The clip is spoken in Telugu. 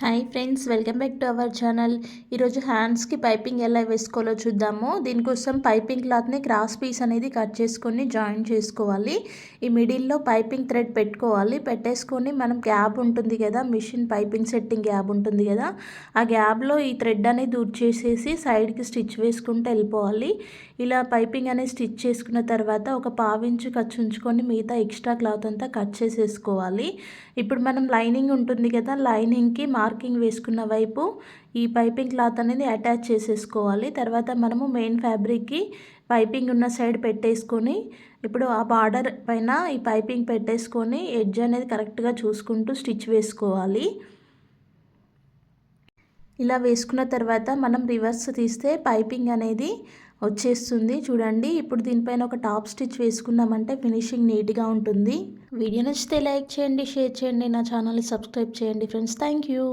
Hi friends, welcome back to our channel. ఈరోజు హ్యాండ్స్కి పైపింగ్ ఎలా వేసుకోవాలో చూద్దాము. దీనికోసం పైపింగ్ క్లాత్ని క్రాస్ పీస్ అనేది కట్ చేసుకొని జాయిన్ చేసుకోవాలి. ఈ మిడిల్లో పైపింగ్ థ్రెడ్ పెట్టుకోవాలి. పెట్టేసుకొని మనం గ్యాప్ ఉంటుంది కదా, మిషన్ పైపింగ్ సెట్టింగ్ గ్యాప్ ఉంటుంది కదా, ఆ గ్యాప్లో ఈ థ్రెడ్ అనేది దూర్ చేసేసి సైడ్కి స్టిచ్ వేసుకుంటూ వెళ్ళిపోవాలి. ఇలా పైపింగ్ అనేది స్టిచ్ చేసుకున్న తర్వాత ఒక పావించు ఖర్చు ఉంచుకొని మిగతా ఎక్స్ట్రా క్లాత్ అంతా కట్ చేసేసుకోవాలి. ఇప్పుడు మనం లైనింగ్ ఉంటుంది కదా, లైనింగ్కి మార్కింగ్ వేసుకున్న వైపు ఈ పైపింగ్ క్లాత్ అనేది అటాచ్ చేసేసుకోవాలి. తర్వాత మనము మెయిన్ ఫ్యాబ్రిక్కి పైపింగ్ ఉన్న సైడ్ పెట్టేసుకొని ఇప్పుడు ఆ బార్డర్ పైన ఈ పైపింగ్ పెట్టేసుకొని ఎడ్జ్ అనేది కరెక్ట్గా చూసుకుంటూ స్టిచ్ వేసుకోవాలి. ఇలా వేసుకున్న తర్వాత మనం రివర్స్ తీస్తే పైపింగ్ అనేది వచ్చేస్తుంది చూడండి. ఇప్పుడు దీనిపైన ఒక టాప్ స్టిచ్ వేసుకున్నామంటే ఫినిషింగ్ నీట్గా ఉంటుంది. వీడియో నచ్చితే లైక్ చేయండి, షేర్ చేయండి, నా ఛానల్ని సబ్స్క్రైబ్ చేయండి ఫ్రెండ్స్. Thank you.